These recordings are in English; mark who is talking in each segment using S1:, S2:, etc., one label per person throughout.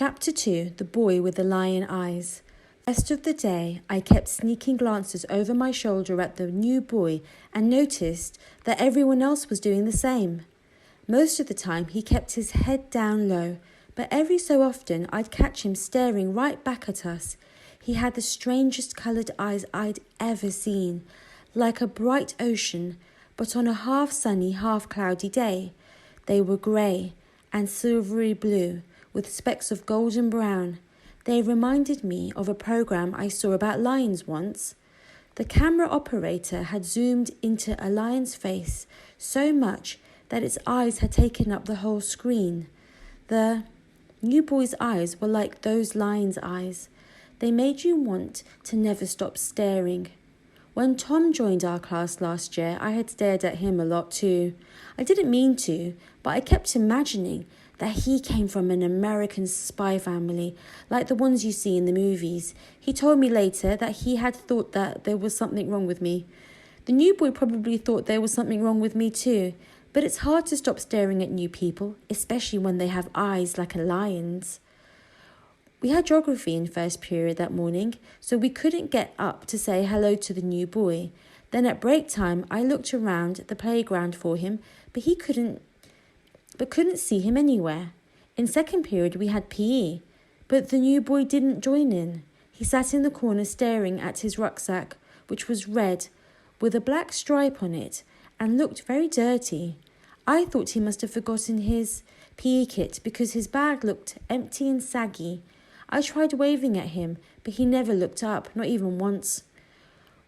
S1: Chapter 2, The Boy with the Lion Eyes. The rest of the day, I kept sneaking glances over my shoulder at the new boy and noticed that everyone else was doing the same. Most of the time, he kept his head down low, but every so often, I'd catch him staring right back at us. He had the strangest coloured eyes I'd ever seen, like a bright ocean, but on a half-sunny, half-cloudy day. They were grey and silvery blue, with specks of golden brown. They reminded me of a program I saw about lions once. The camera operator had zoomed into a lion's face so much that its eyes had taken up the whole screen. The new boy's eyes were like those lions' eyes. They made you want to never stop staring. When Tom joined our class last year, I had stared at him a lot too. I didn't mean to, but I kept imagining that he came from an American spy family, like the ones you see in the movies. He told me later that he had thought that there was something wrong with me. The new boy probably thought there was something wrong with me too, but it's hard to stop staring at new people, especially when they have eyes like a lion's. We had geography in first period that morning, so we couldn't get up to say hello to the new boy. Then at break time, I looked around the playground for him, but couldn't see him anywhere. In second period, we had PE, but the new boy didn't join in. He sat in the corner staring at his rucksack, which was red, with a black stripe on it, and looked very dirty. I thought he must have forgotten his PE kit because his bag looked empty and saggy. I tried waving at him, but he never looked up, not even once.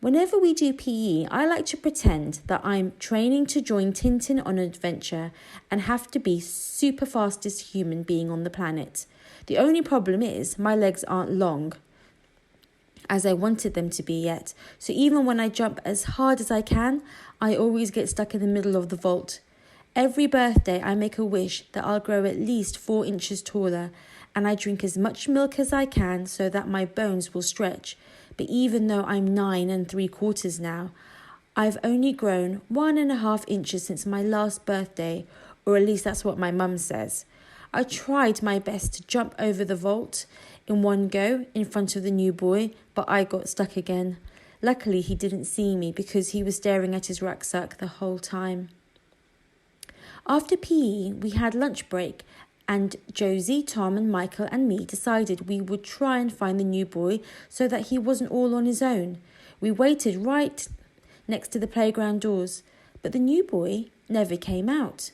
S1: Whenever we do PE, I like to pretend that I'm training to join Tintin on an adventure and have to be super fastest human being on the planet. The only problem is my legs aren't long, as I wanted them to be yet. So even when I jump as hard as I can, I always get stuck in the middle of the vault. Every birthday, I make a wish that I'll grow at least 4 inches taller, and I drink as much milk as I can so that my bones will stretch. But even though I'm 9 3/4 now, I've only grown 1.5 inches since my last birthday, or at least that's what my mum says. I tried my best to jump over the vault in one go in front of the new boy, but I got stuck again. Luckily, he didn't see me because he was staring at his rucksack the whole time. After PE, we had lunch break, and Josie, Tom and Michael and me decided we would try and find the new boy so that he wasn't all on his own. We waited right next to the playground doors, but the new boy never came out.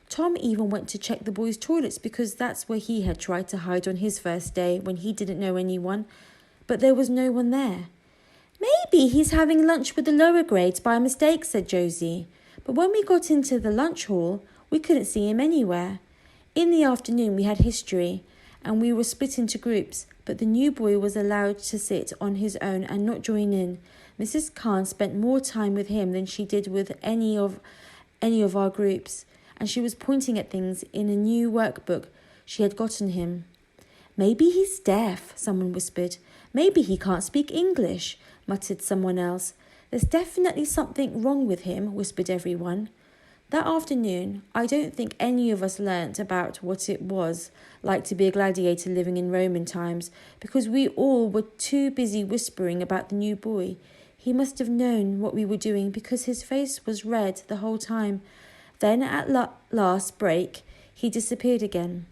S1: Tom even went to check the boys' toilets because that's where he had tried to hide on his first day when he didn't know anyone, but there was no one there. "Maybe he's having lunch with the lower grades by mistake," said Josie. But when we got into the lunch hall, we couldn't see him anywhere. In the afternoon, we had history, and we were split into groups, but the new boy was allowed to sit on his own and not join in. Mrs. Khan spent more time with him than she did with any of our groups, and she was pointing at things in a new workbook she had gotten him. "Maybe he's deaf," someone whispered. "Maybe he can't speak English," muttered someone else. "There's definitely something wrong with him," whispered everyone. That afternoon, I don't think any of us learnt about what it was like to be a gladiator living in Roman times, because we all were too busy whispering about the new boy. He must have known what we were doing because his face was red the whole time. Then at last break, he disappeared again.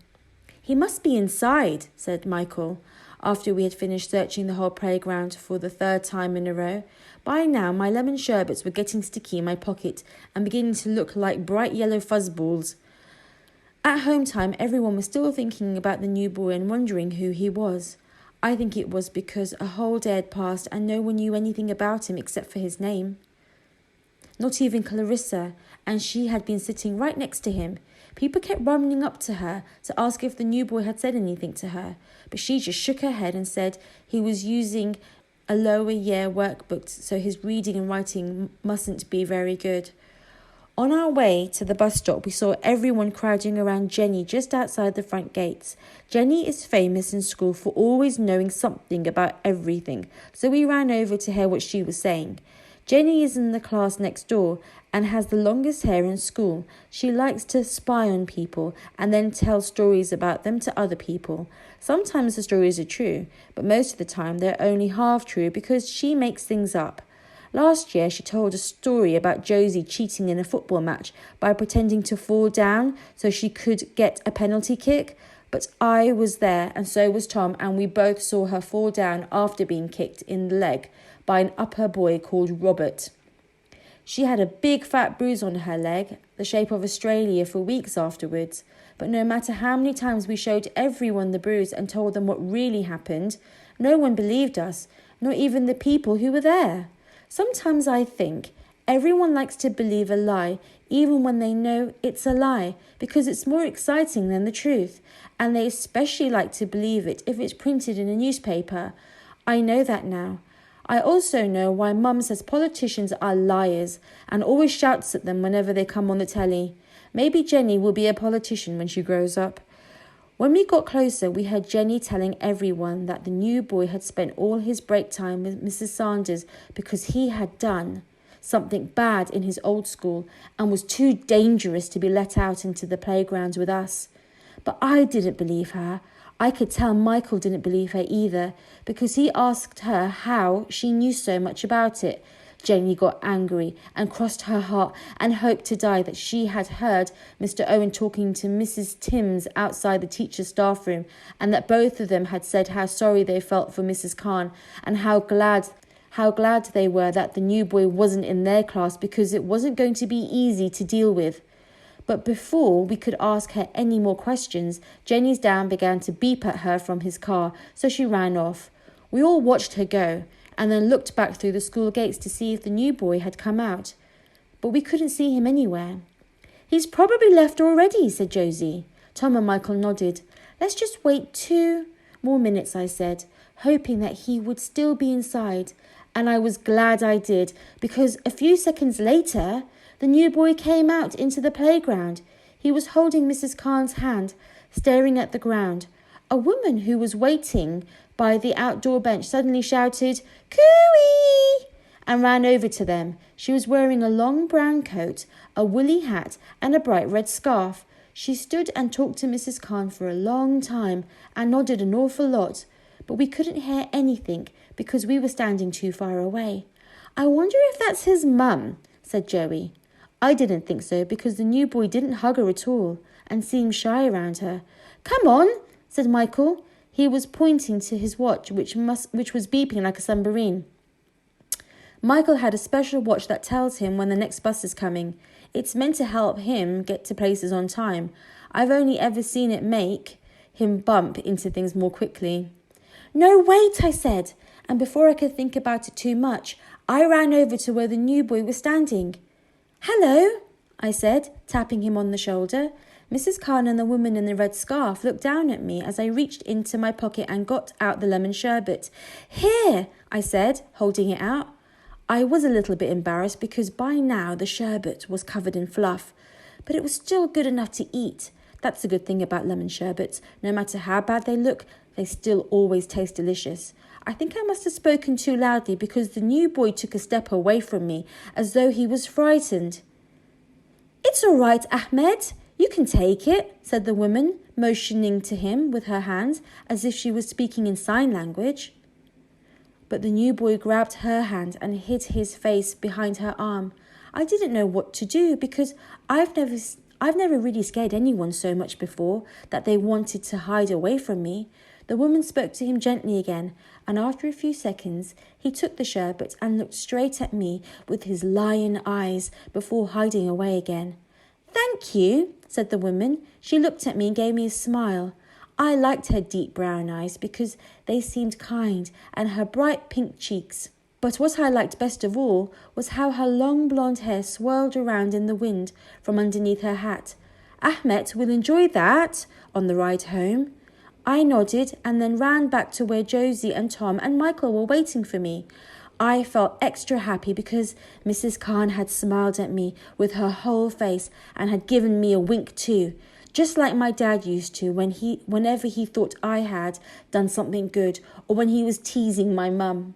S1: "He must be inside," said Michael, after we had finished searching the whole playground for the 3rd time in a row. By now, my lemon sherbets were getting sticky in my pocket and beginning to look like bright yellow fuzzballs. At home time, everyone was still thinking about the new boy and wondering who he was. I think it was because a whole day had passed and no one knew anything about him except for his name. Not even Clarissa, and she had been sitting right next to him. People kept running up to her to ask if the new boy had said anything to her, but she just shook her head and said he was using a lower year workbook, so his reading and writing mustn't be very good. On our way to the bus stop, we saw everyone crowding around Jenny just outside the front gates. Jenny is famous in school for always knowing something about everything, so we ran over to hear what she was saying. Jenny is in the class next door and has the longest hair in school. She likes to spy on people and then tell stories about them to other people. Sometimes the stories are true, but most of the time they're only half true because she makes things up. Last year, she told a story about Josie cheating in a football match by pretending to fall down so she could get a penalty kick. But I was there, and so was Tom, and we both saw her fall down after being kicked in the leg by an upper boy called Robert. She had a big fat bruise on her leg, the shape of Australia, for weeks afterwards. But no matter how many times we showed everyone the bruise and told them what really happened, no one believed us, not even the people who were there. Sometimes I think everyone likes to believe a lie, even when they know it's a lie, because it's more exciting than the truth, and they especially like to believe it if it's printed in a newspaper. I know that now. I also know why Mum says politicians are liars and always shouts at them whenever they come on the telly. Maybe Jenny will be a politician when she grows up. When we got closer, we heard Jenny telling everyone that the new boy had spent all his break time with Mrs. Sanders because he had done something bad in his old school and was too dangerous to be let out into the playgrounds with us. But I didn't believe her. I could tell Michael didn't believe her either because he asked her how she knew so much about it. Jenny got angry and crossed her heart and hoped to die that she had heard Mr. Owen talking to Mrs. Timms outside the teacher's staff room, and that both of them had said how sorry they felt for Mrs. Khan and how glad they were that the new boy wasn't in their class because it wasn't going to be easy to deal with. But before we could ask her any more questions, Jenny's dad began to beep at her from his car, so she ran off. We all watched her go, and then looked back through the school gates to see if the new boy had come out. But we couldn't see him anywhere. "He's probably left already," said Josie. Tom and Michael nodded. "Let's just wait 2 more minutes," I said, hoping that he would still be inside. And I was glad I did, because a few seconds later, the new boy came out into the playground. He was holding Mrs. Khan's hand, staring at the ground. A woman who was waiting by the outdoor bench suddenly shouted, "Cooey!" and ran over to them. She was wearing a long brown coat, a woolly hat, and a bright red scarf. She stood and talked to Mrs. Khan for a long time and nodded an awful lot, but we couldn't hear anything because we were standing too far away. "I wonder if that's his mum," said Joey. I didn't think so because the new boy didn't hug her at all and seemed shy around her. "Come on," said Michael. He was pointing to his watch, which was beeping like a submarine. Michael had a special watch that tells him when the next bus is coming. It's meant to help him get to places on time. I've only ever seen it make him bump into things more quickly. "No, wait," I said, and before I could think about it too much, I ran over to where the new boy was standing. "Hello," I said, tapping him on the shoulder. Mrs. Khan and the woman in the red scarf looked down at me as I reached into my pocket and got out the lemon sherbet. "Here," I said, holding it out. I was a little bit embarrassed because by now the sherbet was covered in fluff, but it was still good enough to eat. That's a good thing about lemon sherbets. No matter how bad they look, they still always taste delicious. I think I must have spoken too loudly because the new boy took a step away from me as though he was frightened. "It's all right, Ahmet. You can take it," said the woman, motioning to him with her hands as if she was speaking in sign language. But the new boy grabbed her hand and hid his face behind her arm. I didn't know what to do because I've never really scared anyone so much before that they wanted to hide away from me. The woman spoke to him gently again, and after a few seconds, he took the sherbet and looked straight at me with his lion eyes before hiding away again. "Thank you," said the woman. She looked at me and gave me a smile. I liked her deep brown eyes because they seemed kind and her bright pink cheeks. But what I liked best of all was how her long blonde hair swirled around in the wind from underneath her hat. "Ahmet will enjoy that on the ride home." I nodded and then ran back to where Josie and Tom and Michael were waiting for me. I felt extra happy because Mrs. Khan had smiled at me with her whole face and had given me a wink too, just like my dad used to whenever he thought I had done something good or when he was teasing my mum.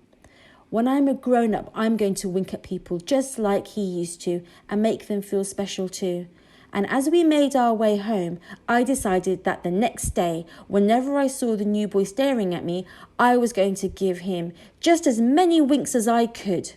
S1: When I'm a grown-up, I'm going to wink at people just like he used to and make them feel special too. And as we made our way home, I decided that the next day, whenever I saw the new boy staring at me, I was going to give him just as many winks as I could.